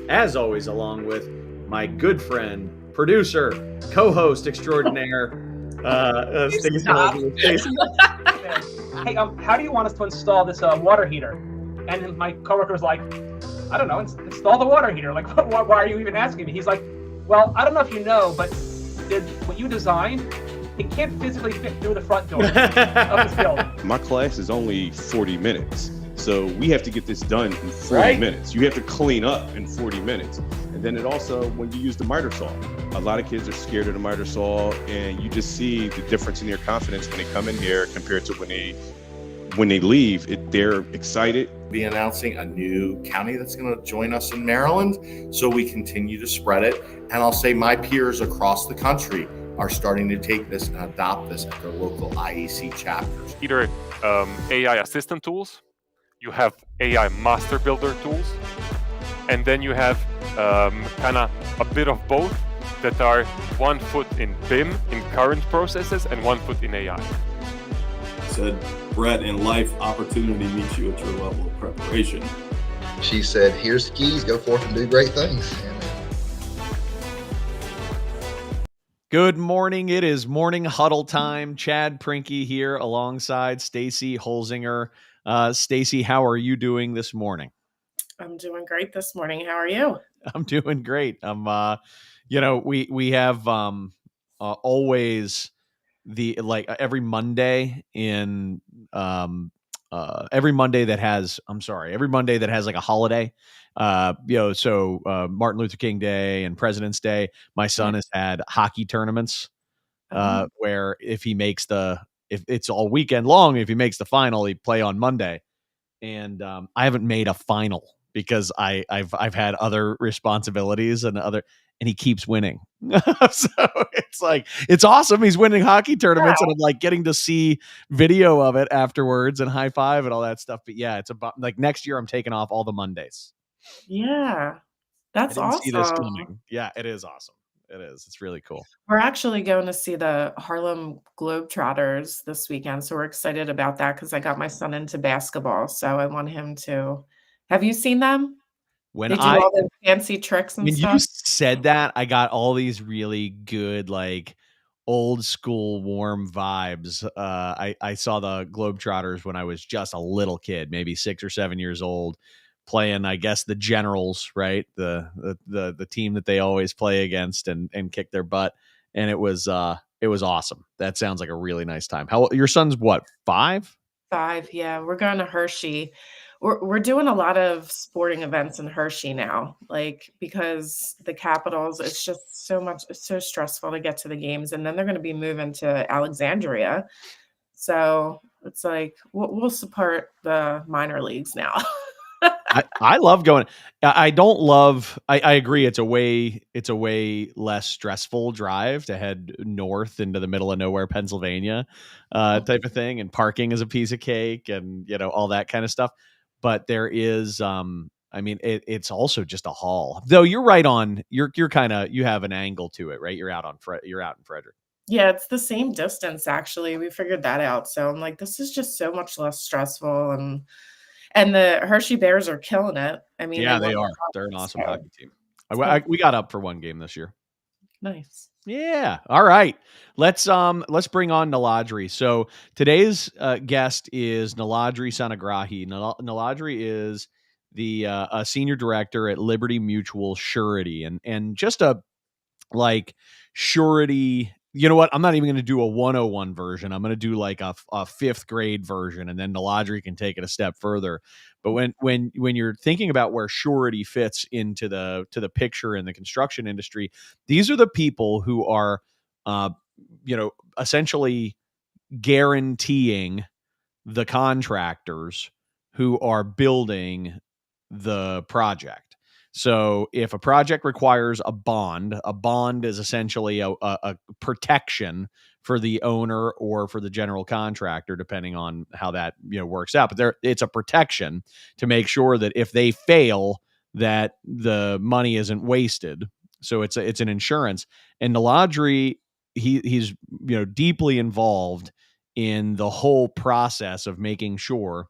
as always, along with my good friend, producer, co-host extraordinaire, Stacey Stop. Holder. Stacey, Hey, how do you want us to install this water heater? And my coworker was like, I don't know, install the water heater. Like, why are you even asking me? He's like, well, I don't know if you know, but what you designed, it can't physically fit through the front door of this building. My class is only 40 minutes. So we have to get this done in 40 minutes. You have to clean up in 40 minutes. And then it also, when you use the miter saw, a lot of kids are scared of the miter saw, and you just see the difference in their confidence when they come in here compared to when they leave. They're excited. Be announcing a new county that's going to join us in Maryland, so we continue to spread it. And I'll say my peers across the country are starting to take this and adopt this at their local IEC chapters. Either AI assistant tools, you have AI master builder tools, and then you have kind of a bit of both that are 1 foot in BIM, in current processes, and 1 foot in AI. Said, Brett, in life, opportunity meets you at your level of preparation. She said, here's the keys, go forth and do great things. good morning. It is morning huddle time. Chad Prinky here alongside Stacey Holzinger. Stacey, how are you doing this morning? I'm doing great this morning. How are you? I'm doing great. We have always every Monday every Monday that has like a holiday, so Martin Luther King Day and President's Day, my son has had hockey tournaments where if it's all weekend long, if he makes the final, he play on Monday. And I haven't made a final because I've had other responsibilities and he keeps winning. So it's awesome. He's winning hockey tournaments, and I'm like getting to see video of it afterwards and high five and all that stuff. But yeah, it's about like next year I'm taking off all the Mondays. Yeah, that's awesome. See this coming. Yeah, it is awesome. It is. It's really cool. We're actually going to see the Harlem Globetrotters this weekend, so we're excited about that because I got my son into basketball, so I want him to. Have you seen them? When they do all the fancy tricks and stuff. When you said that, I got all these really good, like old school warm vibes. I saw the Globetrotters when I was just a little kid, maybe 6 or 7 years old, playing, I guess, the Generals, right? The team that they always play against and kick their butt. And it was awesome. That sounds like a really nice time. Your son's what, 5? 5, yeah. We're going to Hershey. We're doing a lot of sporting events in Hershey now, like because the Capitals, it's just it's so stressful to get to the games, and then they're going to be moving to Alexandria, so it's like we'll support the minor leagues now. I love going. I don't love. I agree. It's a way less stressful drive to head north into the middle of nowhere, Pennsylvania, type of thing, and parking is a piece of cake, and all that kind of stuff. But there is, it's also just a haul. Though you're right on. You're kind of you have an angle to it, right? You're out in Frederick. Yeah, it's the same distance actually. We figured that out. So I'm like, this is just so much less stressful, and the Hershey Bears are killing it. I mean, yeah, they are. They're an awesome hockey team. We got up for one game this year. Nice. Yeah. All right. Let's bring on Niladri. So today's guest is Niladri Sannigrahi. Niladri is the senior director at Liberty Mutual Surety, and just a surety. You know what? I'm not even going to do a 101 version. I'm going to do like a 5th grade version, and then Niladri can take it a step further. But when you're thinking about where surety fits into the picture in the construction industry, these are the people who are, essentially guaranteeing the contractors who are building the project. So if a project requires a bond is essentially a protection for the owner or for the general contractor, depending on how that works out. But it's a protection to make sure that if they fail, that the money isn't wasted. So it's an insurance. And Niladri, he's deeply involved in the whole process of making sure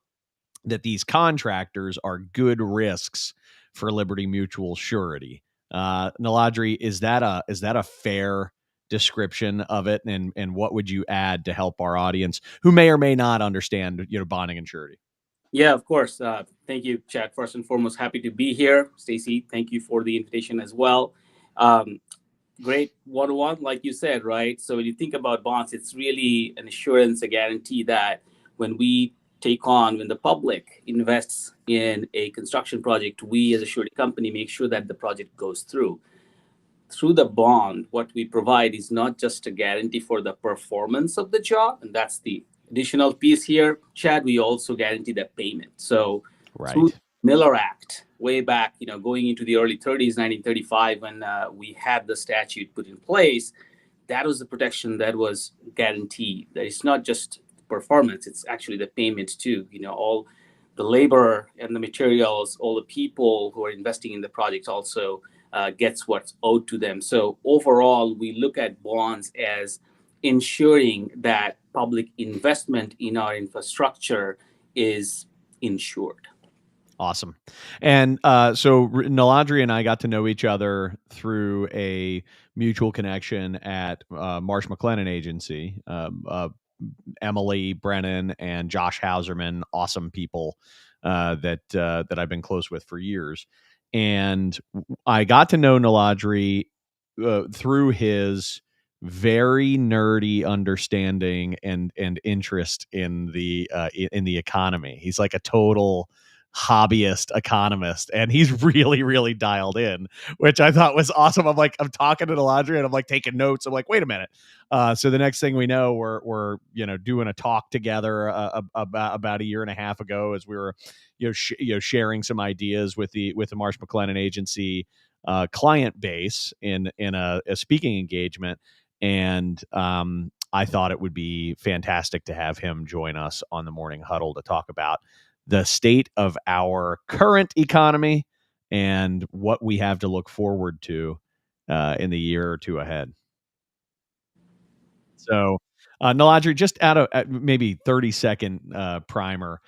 that these contractors are good risks for Liberty Mutual Surety. Niladri, is that a fair description of it? And what would you add to help our audience who may or may not understand, bonding and surety? Yeah, of course. Thank you, Chad. First and foremost, happy to be here. Stacy, thank you for the invitation as well. Great one-on-one, like you said, right? So when you think about bonds, it's really an assurance, a guarantee that when the public invests in a construction project, we as a surety company make sure that the project goes through. Through the bond, what we provide is not just a guarantee for the performance of the job, and that's the additional piece here, Chad. We also guarantee the payment. So through Miller Act, way back, going into the early 30s, 1935, when we had the statute put in place, that was the protection that was guaranteed. That it's not just performance; it's actually the payment too. All the labor and the materials, all the people who are investing in the project also gets what's owed to them. So overall, we look at bonds as ensuring that public investment in our infrastructure is insured. Awesome. And so Niladri and I got to know each other through a mutual connection at Marsh McLennan Agency. Emily Brennan and Josh Hauserman, awesome people that I've been close with for years. And I got to know Niladri through his very nerdy understanding and interest in the economy. He's like a total hobbyist economist, and he's really, really dialed in, which I thought was awesome. I'm talking to Niladri and I'm like taking notes. I'm like, wait a minute. So the next thing we know, we're doing a talk together about a year and a half ago as we were sharing some ideas with the Marsh McLennan Agency client base in a speaking engagement. And I thought it would be fantastic to have him join us on the morning huddle to talk about the state of our current economy and what we have to look forward to in the year or two ahead. So, Niladri, just out of maybe 30-second primer,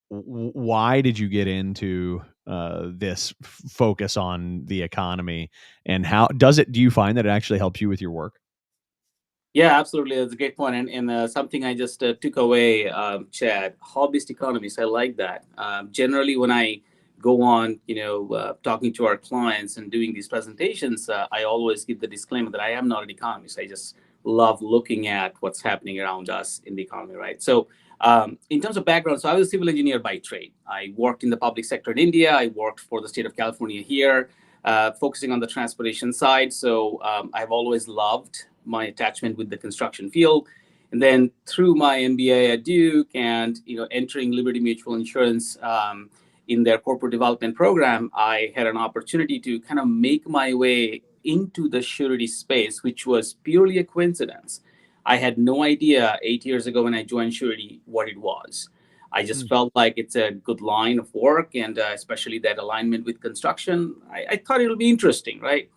why did you get into this focus on the economy, and how do you find that it actually helps you with your work? Yeah, absolutely. That's a great point. And something I just took away, Chad, hobbyist economists. I like that. Generally, when I go on, talking to our clients and doing these presentations, I always give the disclaimer that I am not an economist. I just love looking at what's happening around us in the economy, right? So in terms of background, so I was a civil engineer by trade. I worked in the public sector in India. I worked for the state of California here, focusing on the transportation side. So I've always loved my attachment with the construction field. And then through my MBA at Duke and entering Liberty Mutual Insurance in their corporate development program, I had an opportunity to kind of make my way into the surety space, which was purely a coincidence. I had no idea 8 years ago when I joined surety what it was. I just felt like it's a good line of work, and especially that alignment with construction. I thought it would be interesting, right?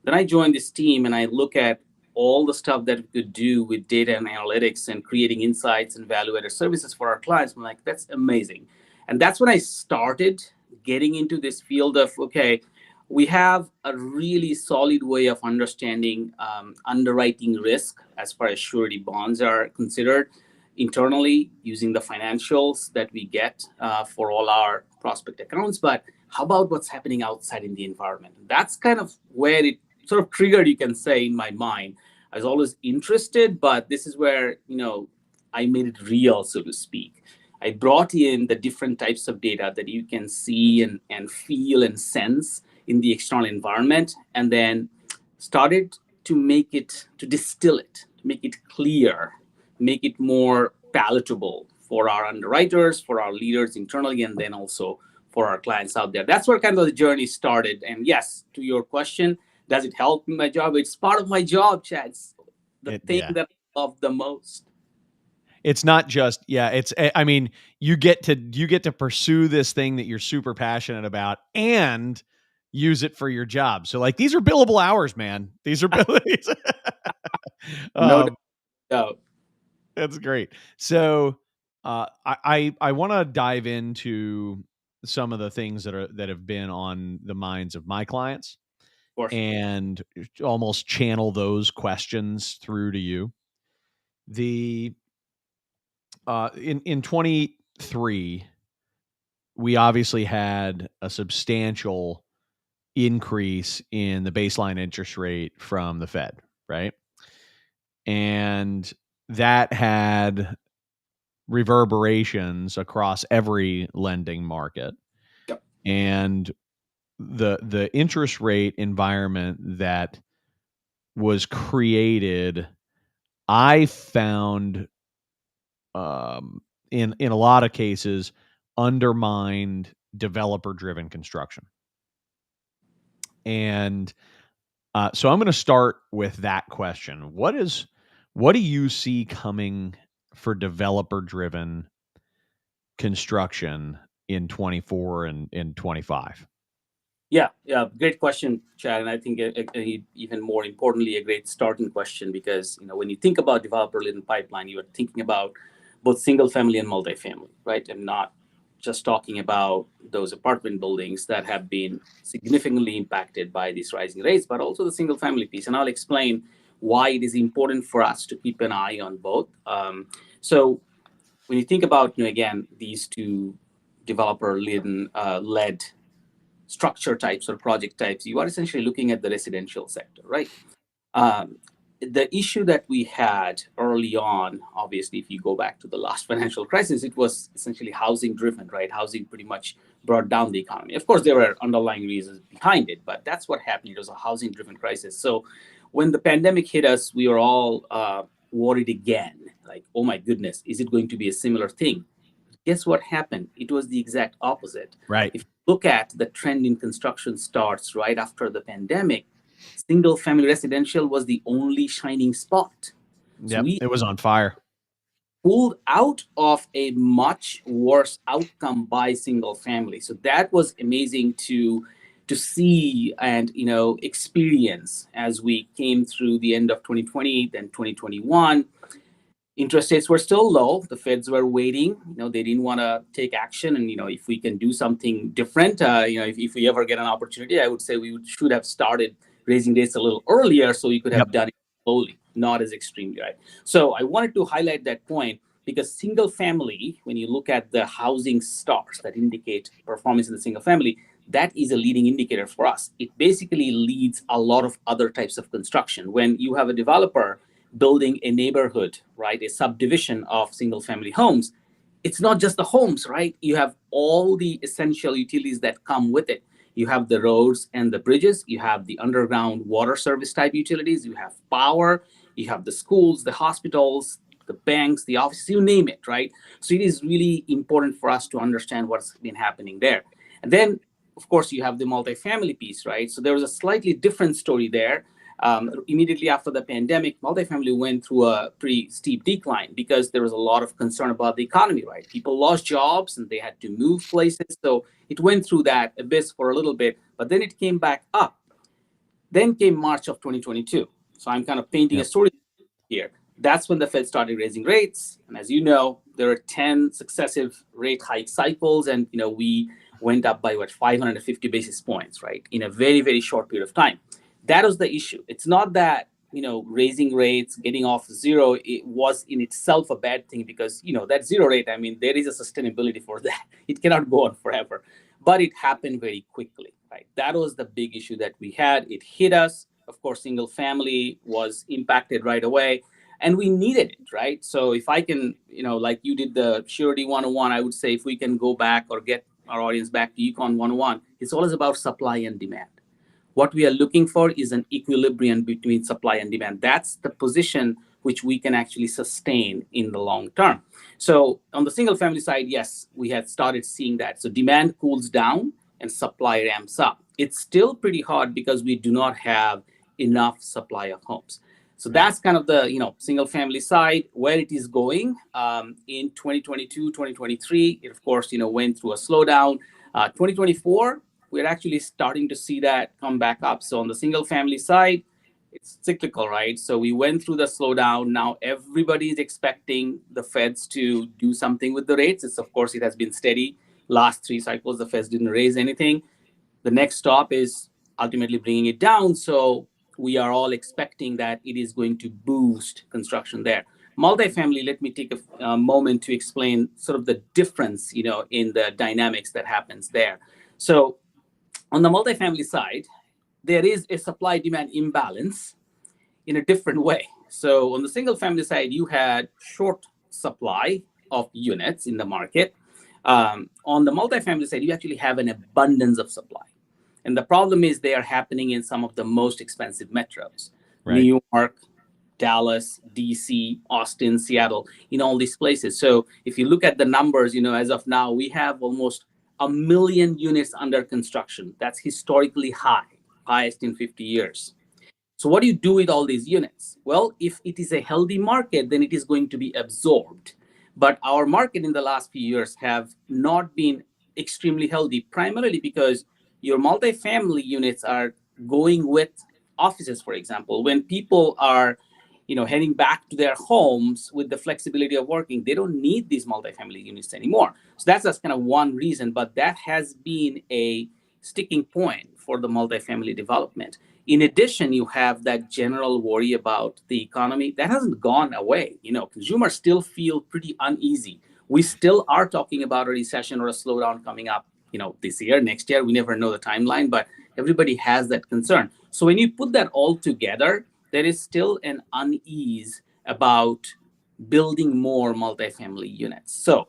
Then I joined this team and I look at all the stuff that we could do with data and analytics and creating insights and value-added services for our clients. I'm like, that's amazing. And that's when I started getting into this field of, okay, we have a really solid way of understanding underwriting risk as far as surety bonds are considered internally using the financials that we get for all our prospect accounts. But how about what's happening outside in the environment? That's kind of where it sort of triggered, you can say, in my mind. I was always interested, but this is where, I made it real, so to speak. I brought in the different types of data that you can see and feel and sense in the external environment, and then started to distill it, to make it clear, make it more palatable for our underwriters, for our leaders internally, and then also for our clients out there. That's where kind of the journey started. And yes, to your question, does it help in my job? It's part of my job, Chad. It's the thing that I love the most. It's not just, I mean, you get to pursue this thing that you're super passionate about and use it for your job. So like, these are billable hours, man. These are billable. No doubt. That's great. So I want to dive into some of the things that have been on the minds of my clients Of course. and almost channel those questions through to you. The in 23, we obviously had a substantial increase in the baseline interest rate from the Fed, right? And that had reverberations across every lending market. Yep. And the interest rate environment that was created, I found in a lot of cases undermined developer driven construction. And so I'm going to start with that question. What do you see coming for developer driven construction in 24 and in 25? Yeah, great question, Chad. And I think even more importantly, a great starting question, because when you think about developer-led pipeline, you are thinking about both single-family and multifamily, right? And not just talking about those apartment buildings that have been significantly impacted by these rising rates, but also the single-family piece. And I'll explain why it is important for us to keep an eye on both. So when you think about, again, these two developer-led structure types or project types, you are essentially looking at the residential sector, right? The issue that we had early on, obviously, if you go back to the last financial crisis, it was essentially housing driven, right? Housing pretty much brought down the economy. Of course, there were underlying reasons behind it, but that's what happened. It was a housing driven crisis. So when the pandemic hit us, we were all worried again, like, oh my goodness, is it going to be a similar thing? Guess what happened? It was the exact opposite. Right. If you look at the trend in construction starts right after the pandemic, single family residential was the only shining spot. Yeah, it was on fire. Pulled out of a much worse outcome by single family. So that was amazing to see and experience as we came through the end of 2020, then 2021. Interest rates were still low. The Feds were waiting. They didn't want to take action. And, if we can do something different, if we ever get an opportunity, I would say we should have started raising rates a little earlier so we could have done it slowly, not as extremely, right? So I wanted to highlight that point because single family, when you look at the housing starts that indicate performance in the single family, that is a leading indicator for us. It basically leads a lot of other types of construction. When you have a developer building a neighborhood, right, a subdivision of single family homes, it's not just the homes, right? You have all the essential utilities that come with it. You have the roads and the bridges, you have the underground water service type utilities, you have power, you have the schools, the hospitals, the banks, the offices, you name it, right? So it is really important for us to understand what's been happening there. And then, of course, you have the multifamily piece, right? So there was a slightly different story there. Immediately after the pandemic, multifamily went through a pretty steep decline because there was a lot of concern about the economy, right? People lost jobs and they had to move places. So it went through that abyss for a little bit, but then it came back up. Then came March of 2022. So I'm kind of painting a story here. That's when the Fed started raising rates. And as you know, there are 10 successive rate hike cycles. And, we went up by 550 basis points, right? In a very, very short period of time. That was the issue. It's not that, raising rates, getting off zero, it was in itself a bad thing because, that zero rate, there is a sustainability for that. It cannot go on forever. But it happened very quickly, right? That was the big issue that we had. It hit us. Of course, single family was impacted right away. And we needed it, right? So if I can, like you did the Surety 101, I would say if we can go back or get our audience back to Econ 101, it's always about supply and demand. What we are looking for is an equilibrium between supply and demand. That's the position which we can actually sustain in the long term. So on the single family side, yes, we had started seeing that. So demand cools down and supply ramps up. It's still pretty hard because we do not have enough supply of homes. So that's kind of the single family side where it is going. In 2022, 2023, it of course went through a slowdown. 2024. We're actually starting to see that come back up. So on the single family side, it's cyclical, right? So we went through the slowdown. Now everybody is expecting the Feds to do something with the rates. Of course, it has been steady. last 3 cycles, the Feds didn't raise anything. The next stop is ultimately bringing it down. So we are all expecting that it is going to boost construction there. Multifamily, let me take a moment to explain sort of the difference, in the dynamics that happens there. So on the multifamily side, there is a supply-demand imbalance in a different way. So on the single-family side, you had short supply of units in the market. On the multifamily side, you actually have an abundance of supply. And the problem is they are happening in some of the most expensive metros, right? New York, Dallas, DC, Austin, Seattle, in all these places. So if you look at the numbers, as of now, we have almost 1 million units under construction. That's historically high, highest in 50 years. So what do you do with all these units? Well, if it is a healthy market, then it is going to be absorbed. But our market in the last few years have not been extremely healthy, primarily because your multifamily units are going with offices, for example. When people are heading back to their homes with the flexibility of working, they don't need these multifamily units anymore. So that's kind of one reason, but that has been a sticking point for the multifamily development. In addition, you have that general worry about the economy. That hasn't gone away. Consumers still feel pretty uneasy. We still are talking about a recession or a slowdown coming up, this year, next year. We never know the timeline, but everybody has that concern. So when you put that all together, there is still an unease about building more multifamily units. So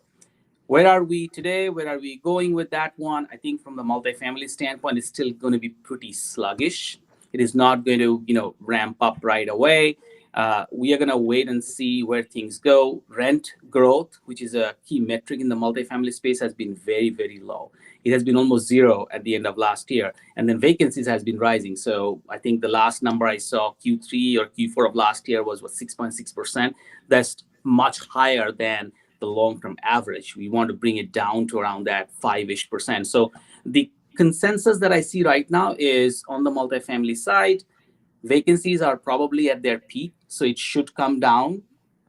where are we today? Where are we going with that one? I think from the multifamily standpoint, it's still going to be pretty sluggish. It is not going to, ramp up right away. We are going to wait and see where things go. Rent growth, which is a key metric in the multifamily space, has been very, very low. It has been almost zero at the end of last year. And then vacancies has been rising. So I think the last number I saw, Q3 or Q4 of last year, was 6.6%. That's much higher than the long-term average. We want to bring it down to around that 5-ish%. So the consensus that I see right now is on the multifamily side, vacancies are probably at their peak. So it should come down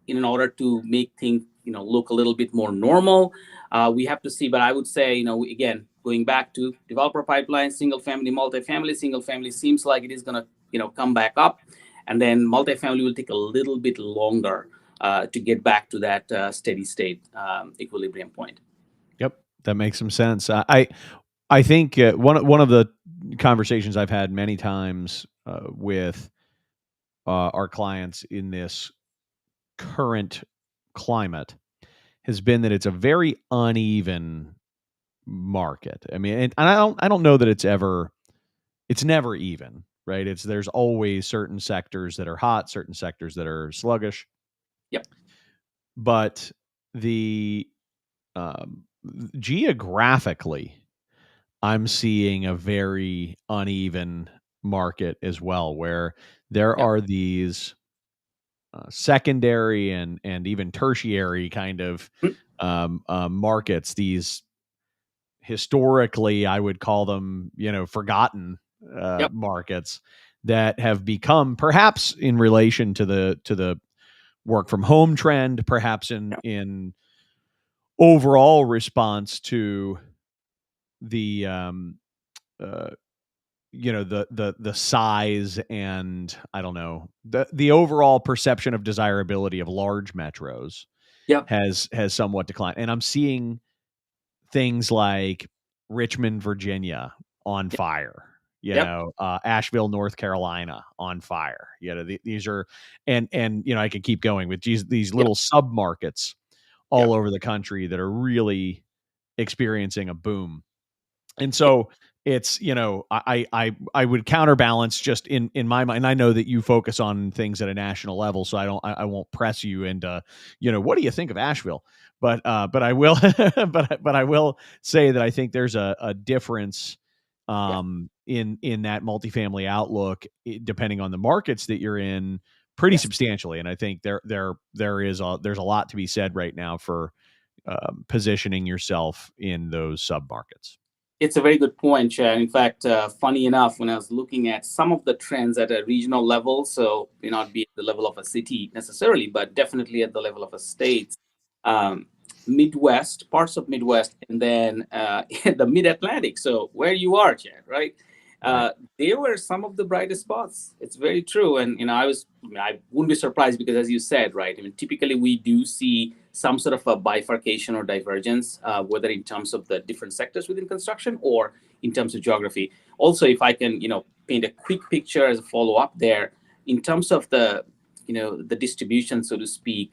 in order to make things, look a little bit more normal. We have to see, but I would say, again, going back to developer pipeline, single family seems like it is going to, come back up. And then multifamily will take a little bit longer to get back to that steady state equilibrium point. Yep, that makes some sense. I think one of the conversations I've had many times with our clients in this current climate has been that it's a very uneven market. I mean, and I don't know that it's never even, right? There's always certain sectors that are hot, certain sectors that are sluggish. Yep. But the geographically, I'm seeing a very uneven market as well, where there are these secondary and even tertiary kind of markets. These historically, I would call them, forgotten markets that have become, perhaps in relation to the work from home trend, perhaps in overall response to the the size and I don't know, the overall perception of desirability of large metros has somewhat declined. And I'm seeing things like Richmond, Virginia on fire, Asheville, North Carolina on fire. These are, and I could keep going with these little sub markets all over the country that are really experiencing a boom. And so it's, I would counterbalance just in my mind. And I know that you focus on things at a national level, so I won't press you into, what do you think of Asheville? But I will, but I will say that I think there's a difference in that multifamily outlook, depending on the markets that you're in, pretty substantially. And I think there's a lot to be said right now for positioning yourself in those sub markets. It's a very good point, Chad. In fact, funny enough, when I was looking at some of the trends at a regional level, so may not be at the level of a city necessarily, but definitely at the level of a state, Midwest, parts of Midwest, and then the Mid-Atlantic. So where you are, Chad, right? They were some of the brightest spots. It's very true. And, I wouldn't be surprised because, as you said, right, typically we do see some sort of a bifurcation or divergence, whether in terms of the different sectors within construction or in terms of geography. Also, if I can, paint a quick picture as a follow-up there, in terms of the distribution, so to speak,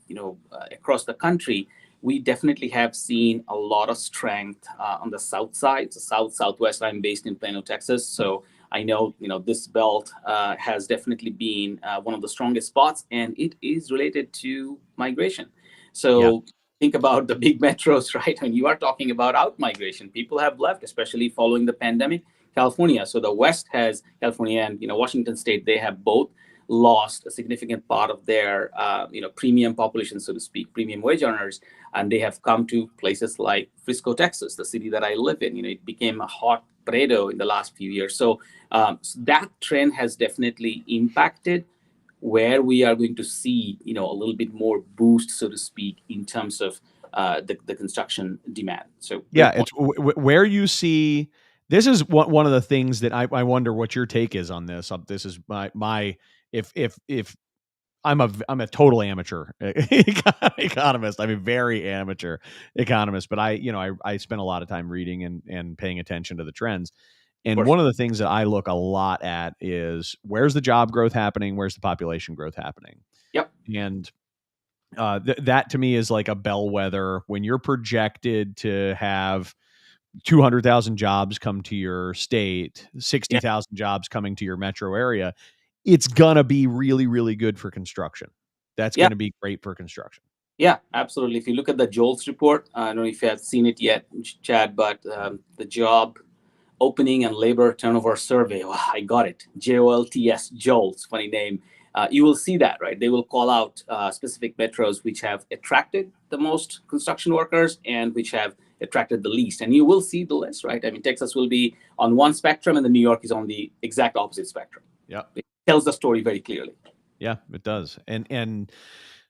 across the country, we definitely have seen a lot of strength on the south side, the southwest. I'm based in Plano, Texas, so I know this belt has definitely been one of the strongest spots, and it is related to migration. So think about the big metros, right? When you are talking about out migration, people have left, especially following the pandemic. California, so the West has California and Washington State. They have both lost a significant part of their premium population, so to speak, premium wage earners, and they have come to places like Frisco, Texas, the city that I live in. It became a hot potato in the last few years. So that trend has definitely impacted where we are going to see a little bit more boost, so to speak, in terms of the construction demand. So it's where you see. This is one of the things that I wonder what your take is on this. This is my if I'm a total amateur economist. I'm a very amateur economist, but I spend a lot of time reading and paying attention to the trends. And one of the things that I look a lot at is where's the job growth happening? Where's the population growth happening? Yep. And that to me is like a bellwether. When you're projected to have 200,000 jobs come to your state, 60,000 jobs coming to your metro area, it's going to be really, really good for construction. That's going to be great for construction. Yeah, absolutely. If you look at the JOLTS report, I don't know if you have seen it yet, Chad, but the job opening and labor turnover survey, I got it. JOLTS, JOLTS, funny name. You will see that, right? They will call out specific metros which have attracted the most construction workers and which have attracted the least. And you will see the list, right? Texas will be on one spectrum and then New York is on the exact opposite spectrum. Yeah. It tells the story very clearly. Yeah, it does. And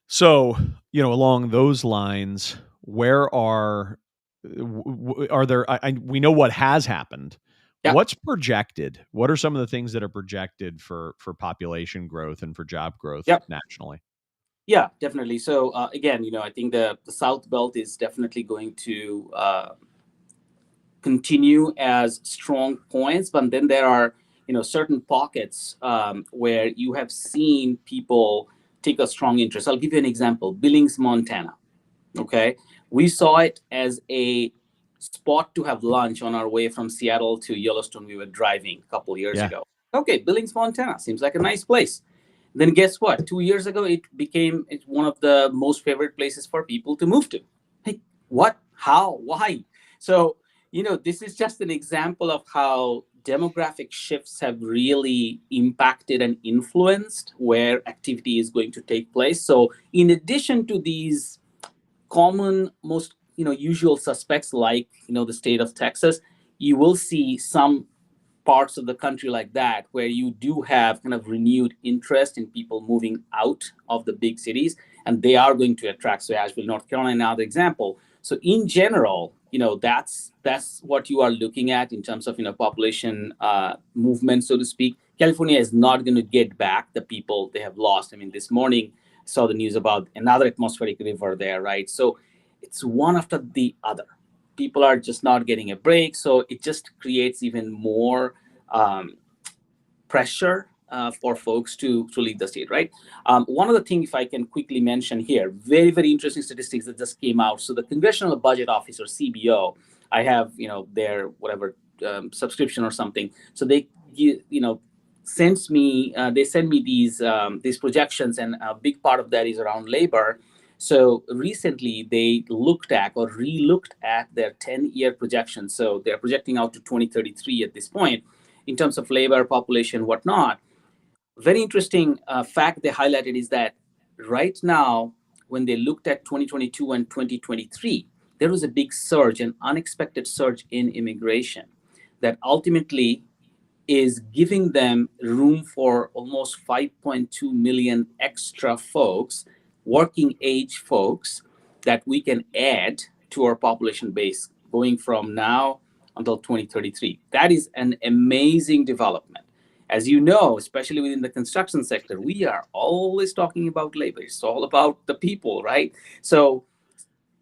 so, along those lines, where are there, we know what has happened. Yeah. What's projected? What are some of the things that are projected for population growth and for job growth nationally? Yeah, definitely. So again, I think the South Belt is definitely going to continue as strong points, but then there are certain pockets where you have seen people take a strong interest. I'll give you an example: Billings, Montana. Okay, we saw it as a spot to have lunch on our way from Seattle to Yellowstone. We were driving a couple years ago. Okay, Billings, Montana seems like a nice place. Then guess what? 2 years ago, it became one of the most favorite places for people to move to. Hey, what? How? Why? So, this is just an example of how demographic shifts have really impacted and influenced where activity is going to take place. So in addition to these common, most usual suspects like the state of Texas, you will see some parts of the country like that where you do have kind of renewed interest in people moving out of the big cities, and they are going to attract. So Asheville, North Carolina, another example. So in general, that's what you are looking at in terms of population movement, so to speak. California is not going to get back the people they have lost. This morning I saw the news about another atmospheric river there, right? So it's one after the other. People are just not getting a break, so it just creates even more pressure for folks to leave the state, right? One of the things, if I can quickly mention here, very, very interesting statistics that just came out. So the Congressional Budget Office, or CBO, I have, their whatever subscription or something. So they, send me these projections, and a big part of that is around labor. So recently they looked at or re-looked at their 10-year projections. So they're projecting out to 2033 at this point in terms of labor, population, whatnot. Very interesting fact they highlighted is that right now, when they looked at 2022 and 2023, there was a big surge, an unexpected surge in immigration that ultimately is giving them room for almost 5.2 million extra folks, working age folks, that we can add to our population base going from now until 2033. That is an amazing development. As you know, especially within the construction sector, we are always talking about labor. It's all about the people, right? So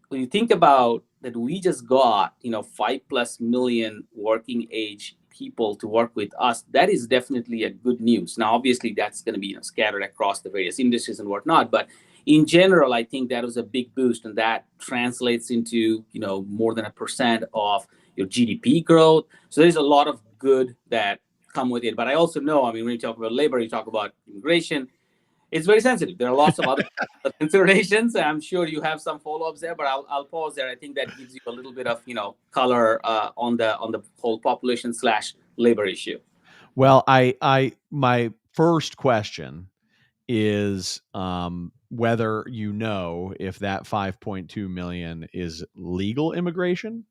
when you think about that, we just got 5+ million working age people to work with us. That is definitely a good news. Now, obviously, that's going to be scattered across the various industries and whatnot, but in general, I think that was a big boost, and that translates into more than 1% of your GDP growth. So there's a lot of good that come with it. But I also know, when you talk about labor, you talk about immigration, it's very sensitive. There are lots of other considerations. I'm sure you have some follow-ups there, but I'll pause there. I think that gives you a little bit of color on the whole population / labor issue. Well, my first question is whether if that 5.2 million is legal immigration,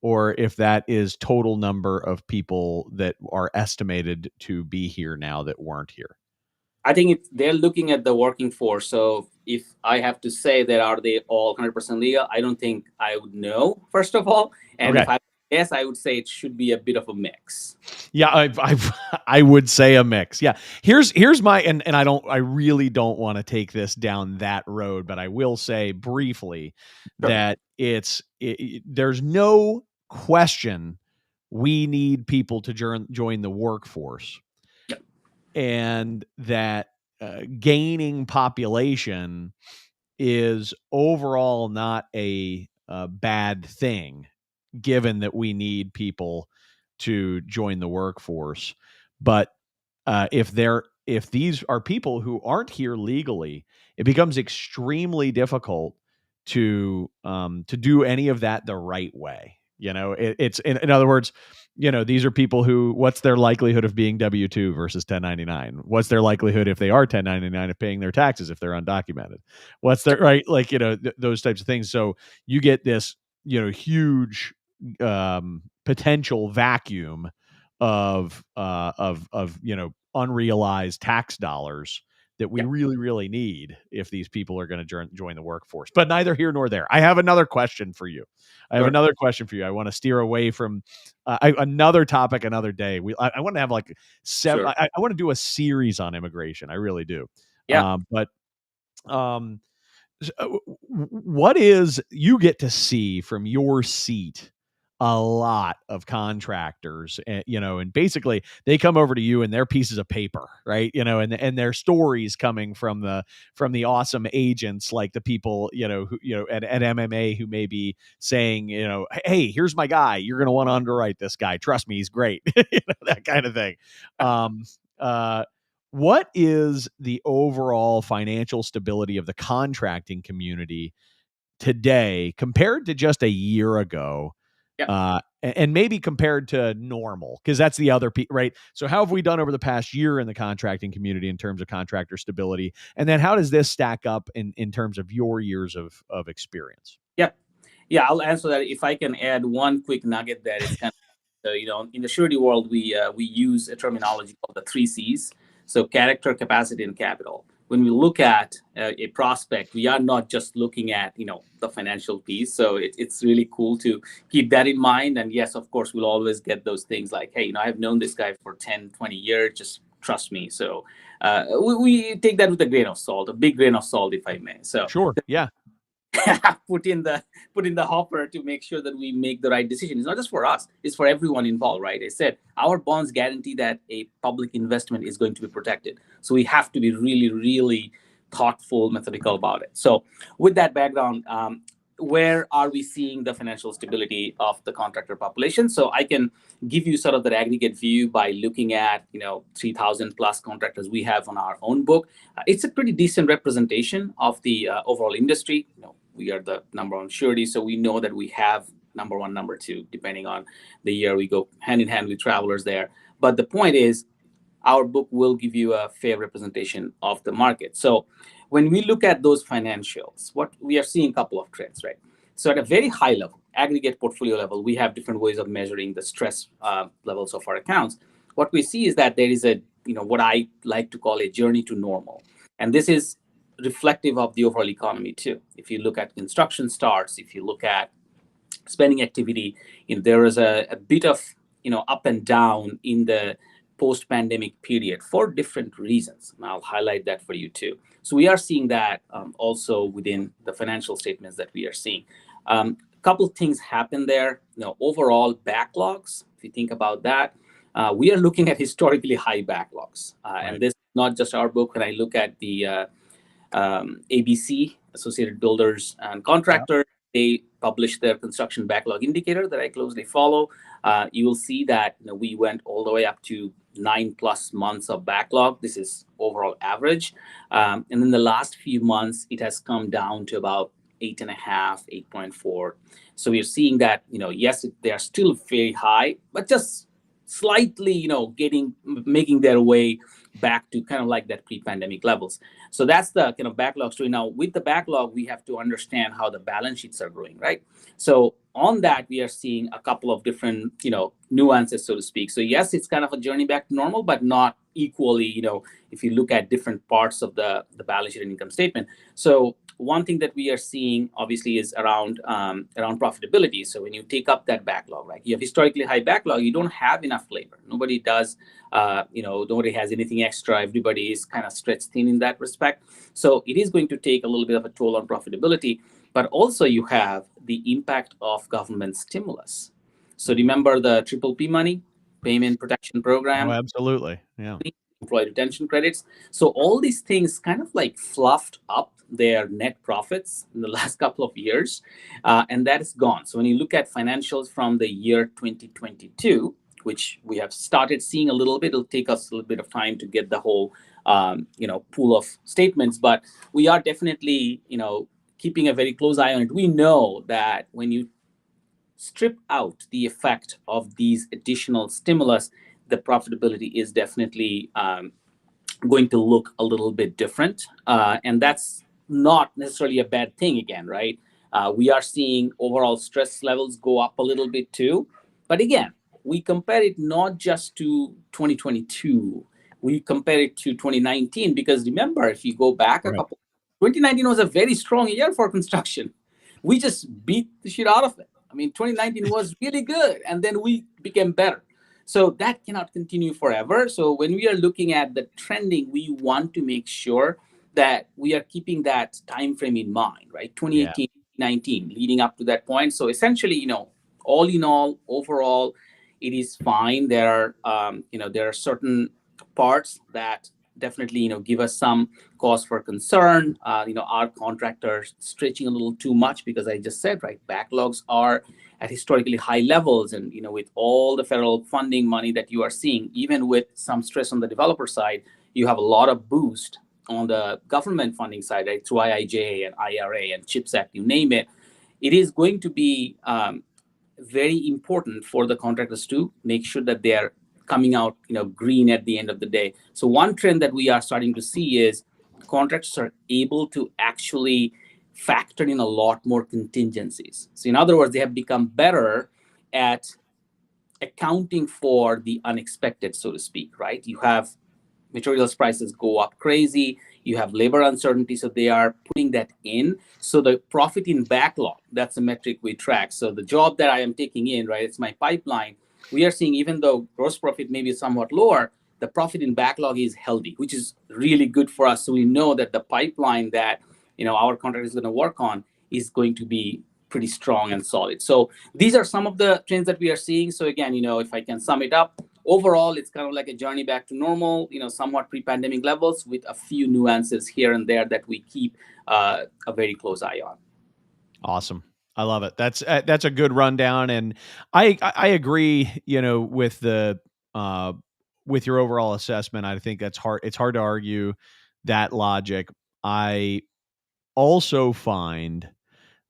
or if that is total number of people that are estimated to be here now that weren't here. I think they're looking at the working force. So if I have to say that are they all 100% legal, I don't think I would know, first of all. And Okay. if I guess, I would say it should be a bit of a mix. Yeah, I would say a mix. Yeah. Here's my and I really don't want to take this down that road, but I will say briefly that there's no question we need people to join the workforce. And that gaining population is overall not a bad thing, given that we need people to join the workforce. But if these are people who aren't here legally, it becomes extremely difficult to do any of that the right way. It's in other words, these are people who, what's their likelihood of being W-2 versus 1099? What's their likelihood if they are 1099 of paying their taxes if they're undocumented? What's their right? Like, those types of things. So you get this, huge potential vacuum of unrealized tax dollars that we really, really need if these people are going to join the workforce. But neither here nor there. I have another question for you. I want to steer away from another topic another day. I want to have like 7. Sure. I want to do a series on immigration. I really do. Yeah. What is, you get to see from your seat a lot of contractors, and basically they come over to you and they're pieces of paper, right? And their stories coming from the awesome agents, like the people, who, at MMA, who may be saying, hey, here's my guy. You're going to want to underwrite this guy. Trust me, he's great. That kind of thing. What is the overall financial stability of the contracting community today compared to just a year ago? Yeah. And maybe compared to normal, because that's the other right? So how have we done over the past year in the contracting community in terms of contractor stability? And then how does this stack up in terms of your years of experience? Yeah, I'll answer that. If I can add one quick nugget that is kind of, in the surety world, we use a terminology called the 3 C's. So character, capacity, and capital. When we look at a prospect, we are not just looking at, the financial piece. So it's really cool to keep that in mind. And yes, of course, we'll always get those things like, hey, I've known this guy for 10, 20 years, just trust me. So we take that with a grain of salt, a big grain of salt, if I may. So sure, yeah. put in the hopper to make sure that we make the right decision. It's not just for us, it's for everyone involved, right? I said our bonds guarantee that a public investment is going to be protected. So we have to be really, really thoughtful, methodical about it. So with that background, where are we seeing the financial stability of the contractor population? So I can give you sort of that aggregate view by looking at 3,000 plus contractors we have on our own book. It's a pretty decent representation of the overall industry. We are the number one surety, so we know that we have number one, number two, depending on the year. We go hand in hand with travelers there. But the point is, our book will give you a fair representation of the market. So when we look at those financials, what we are seeing a couple of trends, right? So at a very high level, aggregate portfolio level, we have different ways of measuring the stress levels of our accounts. What we see is that there is a, what I like to call a journey to normal. And this is reflective of the overall economy too. If you look at construction starts, if you look at spending activity, there is a bit of up and down in the post-pandemic period for different reasons. And I'll highlight that for you too. So we are seeing that also within the financial statements that we are seeing. A couple things happen there. Overall backlogs, if you think about that, we are looking at historically high backlogs. Right. And this is not just our book. When I look at the ABC, Associated Builders and Contractors, they publish their construction backlog indicator that I closely follow. You will see that we went all the way up to 9+ months of backlog. This is overall average. And then the last few months, it has come down to about 8.5, 8.4. So we're seeing that, yes, they are still very high, but just slightly, making their way back to kind of like that pre-pandemic levels. So that's the kind of backlog story. Now, with the backlog, we have to understand how the balance sheets are growing, right? So on that, we are seeing a couple of different, nuances, so to speak. So yes, it's kind of a journey back to normal, but not equally, if you look at different parts of the balance sheet and income statement. So one thing that we are seeing obviously is around profitability. So when you take up that backlog, right, you have historically high backlog, you don't have enough labor. Nobody does, nobody has anything extra. Everybody is kind of stretched thin in that respect. So it is going to take a little bit of a toll on profitability, but also you have the impact of government stimulus. So remember the PPP money, Payment Protection Program? Oh, absolutely. Yeah. Employee retention credits. So all these things kind of like fluffed up their net profits in the last couple of years, and that is gone. So when you look at financials from the year 2022, which we have started seeing a little bit, it'll take us a little bit of time to get the whole, pool of statements, but we are definitely, keeping a very close eye on it. We know that when you strip out the effect of these additional stimulus, the profitability is definitely going to look a little bit different. And that's not necessarily a bad thing again, right? We are seeing overall stress levels go up a little bit too. But again, we compare it not just to 2022, we compare it to 2019, because remember, if you go back a couple, 2019 was a very strong year for construction. We just beat the shit out of it. I mean, 2019 was really good, and then we became better. So that cannot continue forever. So when we are looking at the trending, we want to make sure that we are keeping that time frame in mind, right? 2018, 2019, leading up to that point. So essentially, all in all, overall, it is fine. There are certain parts that definitely, give us some cause for concern. Our contractors stretching a little too much, because I just said, right, backlogs are at historically high levels. And, with all the federal funding money that you are seeing, even with some stress on the developer side, you have a lot of boost on the government funding side, right, through IIJA and IRA and CHIPS Act, you name it. It is going to be very important for the contractors to make sure that they are coming out, green at the end of the day. So one trend that we are starting to see is contractors are able to actually factor in a lot more contingencies. So in other words, they have become better at accounting for the unexpected, so to speak, right? You have materials prices go up crazy. You have labor uncertainty, so they are putting that in. So the profit in backlog, that's a metric we track. So the job that I am taking in, right, it's my pipeline. We are seeing, even though gross profit may be somewhat lower, the profit in backlog is healthy, which is really good for us. So we know that the pipeline that our contract is going to work on is going to be pretty strong and solid. So these are some of the trends that we are seeing. So again, if I can sum it up, overall, it's kind of like a journey back to normal, somewhat pre-pandemic levels, with a few nuances here and there that we keep a very close eye on. Awesome. I love it. That's a good rundown, and I agree. With the with your overall assessment. I think that's hard. It's hard to argue that logic. I also find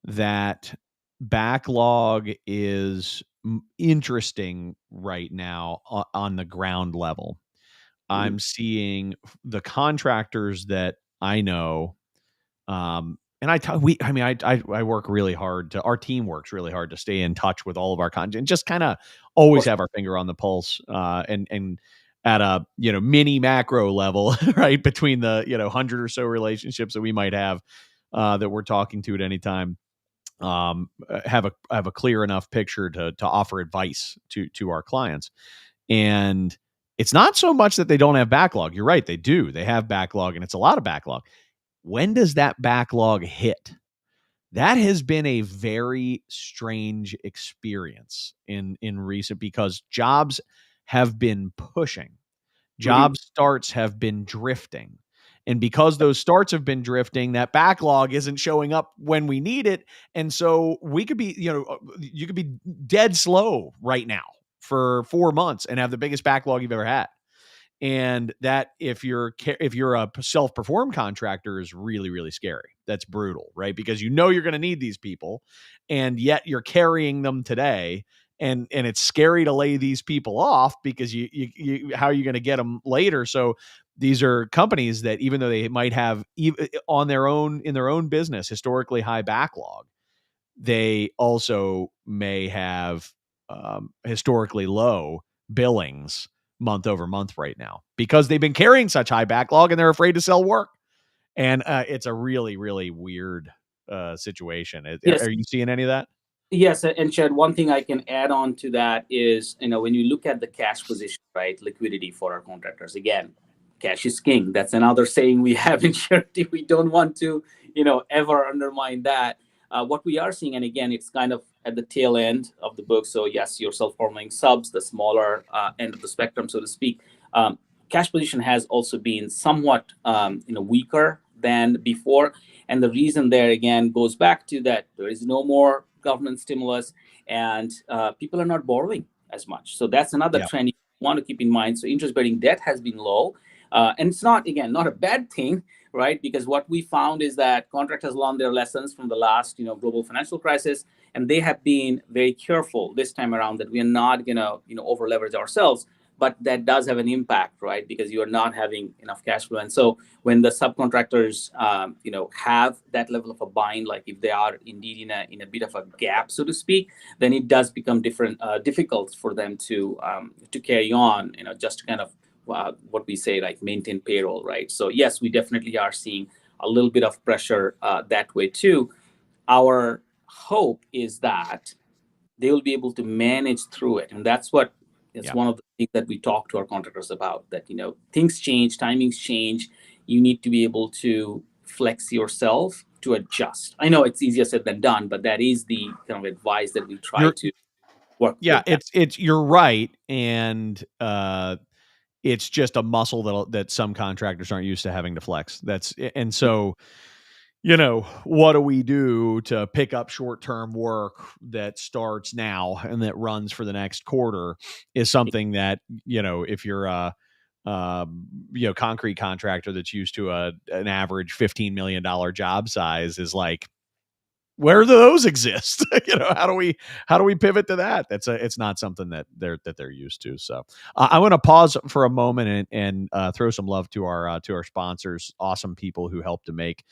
that backlog is interesting right now on the ground level. I'm seeing the contractors that I know, and I work really hard our team works really hard to stay in touch with all of our content, just kind of always have our finger on the pulse. And at a, mini macro level, right, between the, 100 or so relationships that we might have that we're talking to at any time, have a clear enough picture to offer advice to our clients. And it's not so much that they don't have backlog. You're right, they do. They have backlog, and it's a lot of backlog. When does that backlog hit? That has been a very strange experience in recent, because jobs have been pushing. Job starts have been drifting. And because those starts have been drifting, that backlog isn't showing up when we need it. And so we could be, you could be dead slow right now for 4 months and have the biggest backlog you've ever had. And that, if you're a self-performed contractor, is really, really scary. That's brutal, right? Because you're going to need these people, and yet you're carrying them today. And it's scary to lay these people off, because you how are you going to get them later? So these are companies that, even though they might have in their own business historically high backlog, they also may have historically low billings month over month right now, because they've been carrying such high backlog and they're afraid to sell work. And it's a really, really weird situation. Yes. Are you seeing any of that? Yes, and Chad, one thing I can add on to that is, when you look at the cash position, right, liquidity for our contractors, again, cash is king. That's another saying we have in Surety. We don't want to, ever undermine that. What we are seeing, and again, it's kind of at the tail end of the book. So yes, your self-forming subs, the smaller end of the spectrum, so to speak. Cash position has also been somewhat, weaker than before. And the reason there, again, goes back to that there is no more government stimulus, and people are not borrowing as much. So that's another trend you want to keep in mind. So interest-bearing debt has been low. And it's not a bad thing, right? Because what we found is that contractors learned their lessons from the last, global financial crisis, and they have been very careful this time around that we are not going to, over leverage ourselves. But that does have an impact, right? Because you are not having enough cash flow. And so when the subcontractors, have that level of a bind, like if they are indeed in a bit of a gap, so to speak, then it does become difficult for them to carry on, just to kind of what we say, like maintain payroll, right? So yes, we definitely are seeing a little bit of pressure that way too. Our hope is that they will be able to manage through it, and that's what. It's one of the things that we talk to our contractors about, that, things change, timings change. You need to be able to flex yourself to adjust. I know it's easier said than done, but that is the kind of advice that we try to work. Yeah, you're right. And it's just a muscle that some contractors aren't used to having to flex. And so, what do we do to pick up short-term work that starts now and that runs for the next quarter is something that, if you're a, concrete contractor that's used to an average $15 million job size, is like, where do those exist? How do we pivot to that? It's not something that they're used to. So I want to pause for a moment and throw some love to our sponsors, awesome people who help to make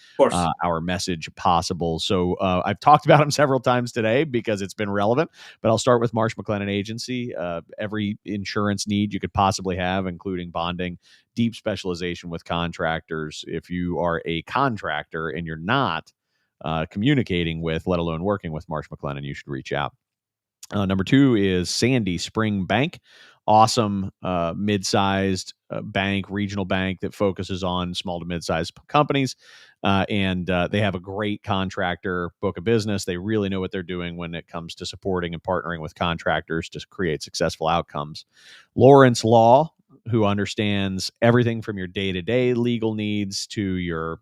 our message possible. So I've talked about them several times today because it's been relevant, but I'll start with Marsh McLennan Agency. Every insurance need you could possibly have, including bonding, deep specialization with contractors. If you are a contractor and you're not communicating with, let alone working with Marsh McLennan, you should reach out. Number 2 is Sandy Spring Bank. Awesome mid-sized bank, regional bank that focuses on small to mid-sized companies. And they have a great contractor book of business. They really know what they're doing when it comes to supporting and partnering with contractors to create successful outcomes. Lawrence Law, who understands everything from your day-to-day legal needs to your,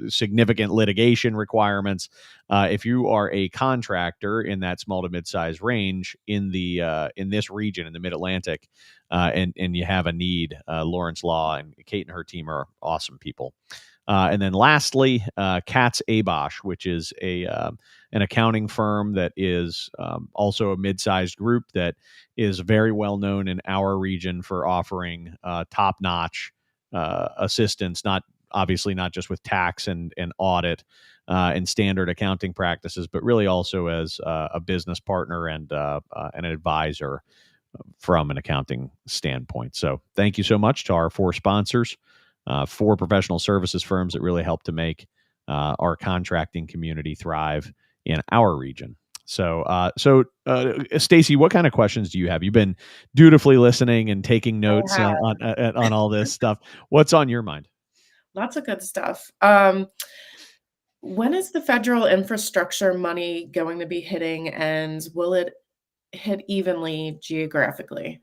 significant litigation requirements. If you are a contractor in that small to mid-size range in this region in the Mid-Atlantic, and you have a need, Lawrence Law and Kate and her team are awesome people. And then lastly, Katz Abosh, which is an accounting firm that is also a mid-sized group that is very well known in our region for offering top-notch assistance, not just with tax and audit and standard accounting practices, but really also as a business partner and an advisor from an accounting standpoint. So thank you so much to our 4 sponsors, 4 professional services firms that really help to make our contracting community thrive in our region. So, Stacy, what kind of questions do you have? You've been dutifully listening and taking notes on all this stuff. What's on your mind? Lots of good stuff. When is the federal infrastructure money going to be hitting, and will it hit evenly geographically?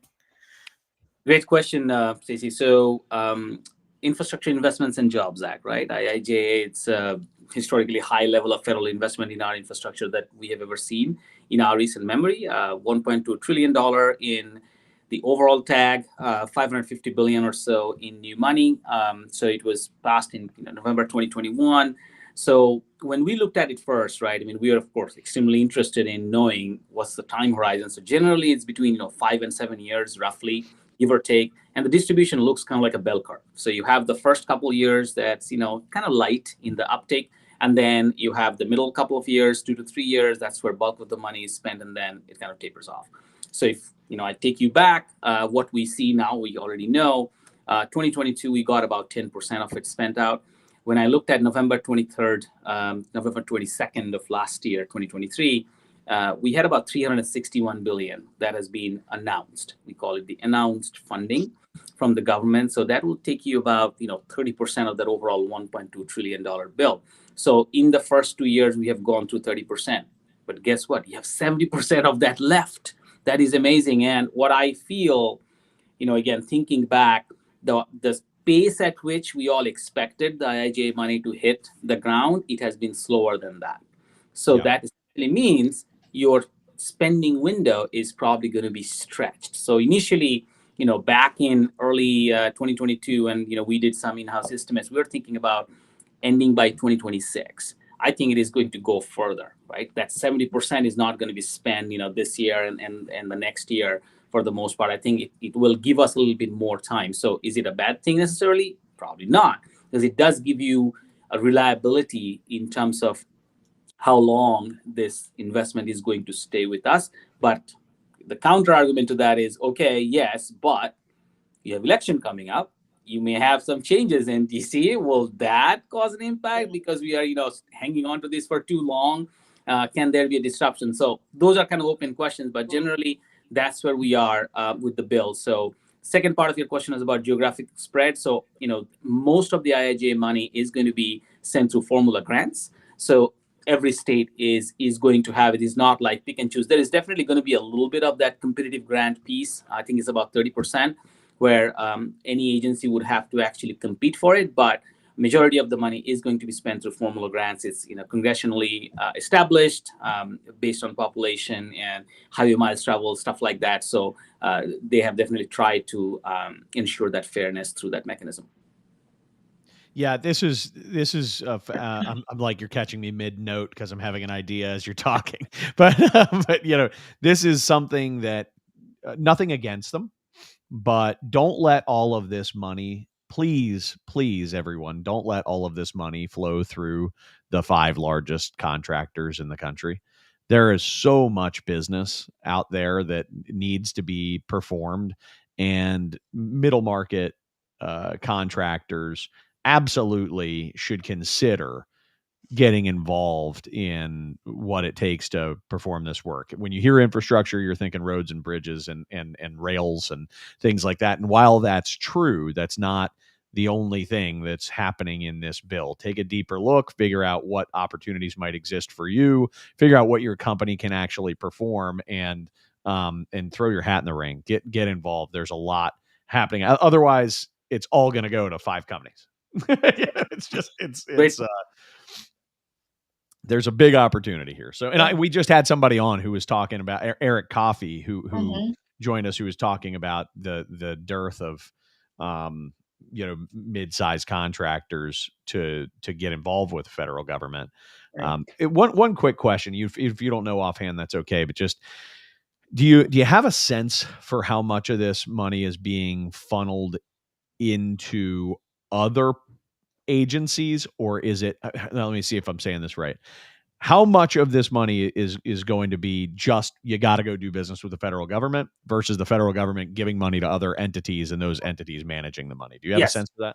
Great question, Stacey. So, Infrastructure Investments and Jobs Act, right? IIJA, it's a historically high level of federal investment in our infrastructure that we have ever seen in our recent memory. $1.2 trillion in the overall tag, $550 billion or so in new money. So it was passed in November 2021. So when we looked at it first, right, I mean, we are, of course, extremely interested in knowing what's the time horizon. So generally, it's between 5 and 7 years, roughly, give or take. And the distribution looks kind of like a bell curve. So you have the first couple of years that's, kind of light in the uptake. And then you have the middle couple of years, 2 to 3 years, that's where bulk of the money is spent, and then it kind of tapers off. So if, I take you back, what we see now, we already know, 2022, we got about 10% of it spent out. When I looked at November 23rd, November 22nd of last year, 2023, we had about $361 billion that has been announced. We call it the announced funding from the government. So that will take you about 30% of that overall $1.2 trillion bill. So in the first 2 years, we have gone through 30%. But guess what? You have 70% of that left. That is amazing. And what I feel, again, thinking back, the pace at which we all expected the IIJA money to hit the ground, it has been slower than that. So that essentially means your spending window is probably going to be stretched. So initially, back in early 2022, and we did some in-house estimates, we were thinking about ending by 2026. I think it is going to go further, right? That 70% is not going to be spent, this year and the next year for the most part. I think it will give us a little bit more time. So is it a bad thing necessarily? Probably not, because it does give you a reliability in terms of how long this investment is going to stay with us. But the counter argument to that is, okay, yes, but you have election coming up. You may have some changes in DC. Will that cause an impact because we are, hanging on to this for too long? Can there be a disruption? So those are kind of open questions, but generally that's where we are with the bill. So second part of your question is about geographic spread. So, most of the IIJA money is going to be sent through formula grants. So every state is going to have it. It's not like pick and choose. There is definitely going to be a little bit of that competitive grant piece. I think it's about 30%, where any agency would have to actually compete for it. But majority of the money is going to be spent through formula grants. It's congressionally established based on population and highway miles traveled, stuff like that. So they have definitely tried to ensure that fairness through that mechanism. Yeah, this is. I'm like, you're catching me mid note because I'm having an idea as you're talking, but this is something that nothing against them, but don't let all of this money, please, everyone, don't let all of this money flow through the 5 largest contractors in the country. There is so much business out there that needs to be performed, and middle market contractors absolutely should consider getting involved in what it takes to perform this work. When you hear infrastructure, you're thinking roads and bridges and rails and things like that. And while that's true, that's not the only thing that's happening in this bill. Take a deeper look, figure out what opportunities might exist for you, figure out what your company can actually perform, and throw your hat in the ring. Get involved. There's a lot happening. Otherwise, it's all going to go to 5 companies. There's a big opportunity here. So, and we just had somebody on who was talking about Eric Coffey, who joined us, who was talking about the dearth of, mid-sized contractors to get involved with the federal government. Right. One quick question, if you don't know offhand, that's okay. But just, do you have a sense for how much of this money is being funneled into other agencies, or is it, let me see if I'm saying this right. how much of this money is going to be just you got to go do business with the federal government versus the federal government giving money to other entities and those entities managing the money? Do you have a sense of that?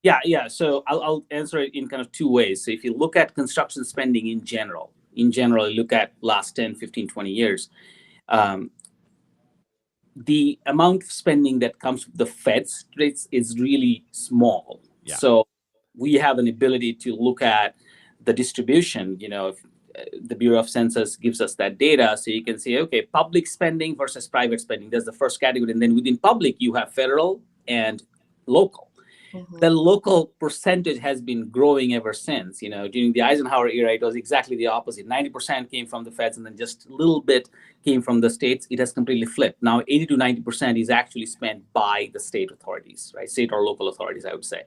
Yeah. So I'll answer it in kind of two ways. So if you look at construction spending in general, you look at last 10, 15, 20 years, the amount of spending that comes from the feds is really small. Yeah. So we have an ability to look at the distribution, if the Bureau of Census gives us that data, so you can say, okay, public spending versus private spending. That's the first category. And then within public, you have federal and local. The local percentage has been growing ever since. During the Eisenhower era, it was exactly the opposite. 90% came from the feds, and then just a little bit came from the states. It has completely flipped. Now, 80 to 90% is actually spent by the state authorities, right? State or local authorities, I would say.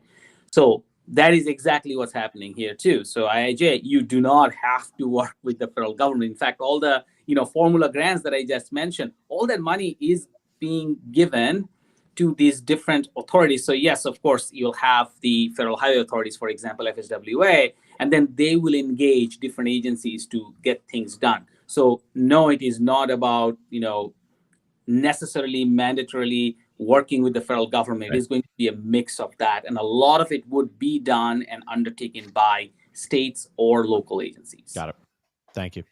So that is exactly what's happening here too. So IIJ, you do not have to work with the federal government. In fact, all the formula grants that I just mentioned, all that money is being given to these different authorities. So yes, of course, you'll have the federal highway authorities, for example, FSWA, and then they will engage different agencies to get things done. So no, it is not about, necessarily mandatorily working with the federal government. Right. It is going to be a mix of that. And a lot of it would be done and undertaken by states or local agencies. Got it. Thank you.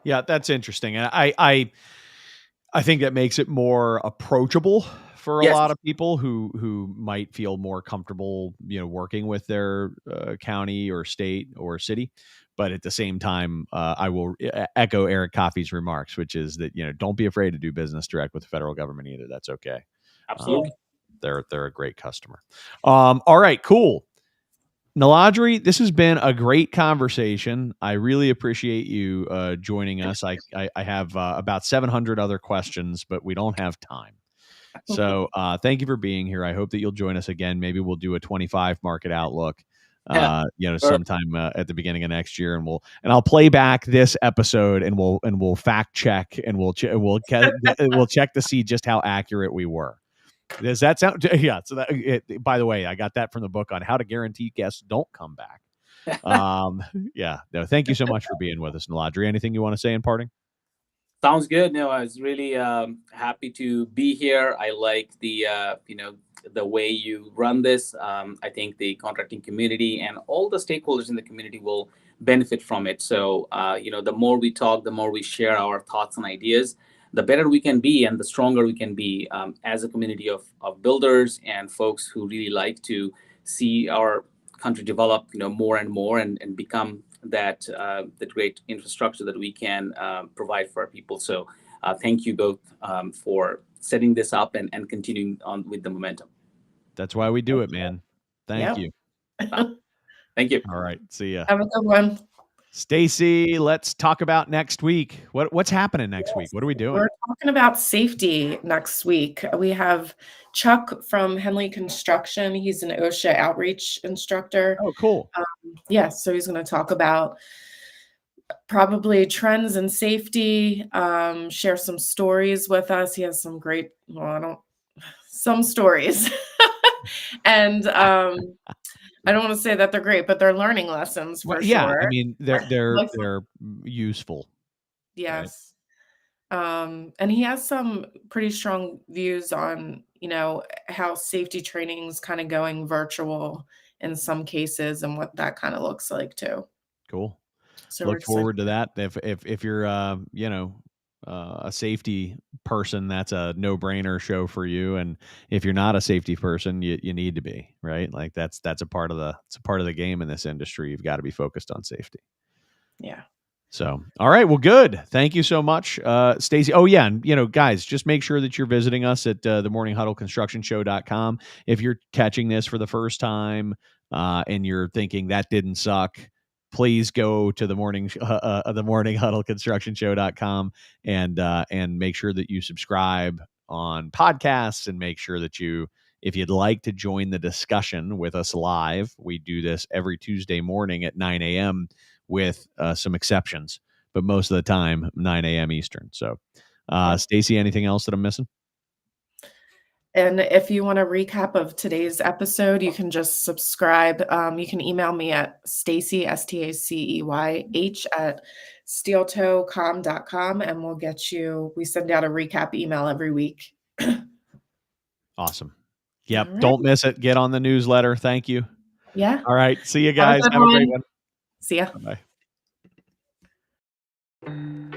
Yeah, that's interesting. And I think that makes it more approachable for a lot of people who might feel more comfortable, working with their county or state or city. But at the same time, I will echo Eric Coffey's remarks, which is that, don't be afraid to do business direct with the federal government either. That's okay. Absolutely. They're a great customer. All right, cool. Niladri, this has been a great conversation. I really appreciate you joining us. I have about 700 other questions, but we don't have time. So thank you for being here. I hope that you'll join us again. Maybe we'll do a 25 market outlook, sometime at the beginning of next year, and I'll play back this episode and we'll fact check and we'll check to see just how accurate we were. Does that sound? Yeah. So by the way, I got that from the book on how to guarantee guests don't come back. Yeah. No, thank you so much for being with us, Niladri. Anything you want to say in parting? Sounds good. No, I was really happy to be here. I like the way you run this. I think the contracting community and all the stakeholders in the community will benefit from it. So, the more we talk, the more we share our thoughts and ideas, the better we can be and the stronger we can be as a community of builders and folks who really like to see our country develop, more and more and become that the great infrastructure that we can provide for our people. So thank you both for setting this up and continuing on with the momentum. That's why we do it, man. Thank you. Thank you. All right. See ya. Have a good one. Stacy, let's talk about next week. What's happening next week? What are we doing? We're talking about safety next week. We have Chuck from Henley Construction. He's an OSHA outreach instructor. Oh, cool. So he's going to talk about probably trends in safety, share some stories with us. He has some great, some stories. And I don't want to say that they're great, but they're learning lessons for sure. I mean, they're useful. Yes. Right? And he has some pretty strong views on, how safety training is kind of going virtual in some cases and what that kind of looks like too. Cool. So look forward to that. If you're, a safety person, that's a no-brainer show for you. And if you're not a safety person, you need to be, right? Like that's a part of the game in this industry. You've got to be focused on safety. Yeah. So, all right. Well, good. Thank you so much, Stacy. Oh yeah. And guys, just make sure that you're visiting us at the morninghuddleconstructionshow.com. If you're catching this for the first time, and you're thinking that didn't suck, please go to the morninghuddleconstructionshow.com and make sure that you subscribe on podcasts, and make sure that if you'd like to join the discussion with us live, we do this every Tuesday morning at 9 a.m. with some exceptions, but most of the time 9 a.m. Eastern. So, Stacy, anything else that I'm missing? And if you want a recap of today's episode, you can just subscribe. You can email me at Stacey, STACEYH at steeltoecom.com, and we send out a recap email every week. Awesome. Yep. All right. Don't miss it. Get on the newsletter. Thank you. Yeah. All right. See you guys. Have Have a great one. See ya. Bye-bye.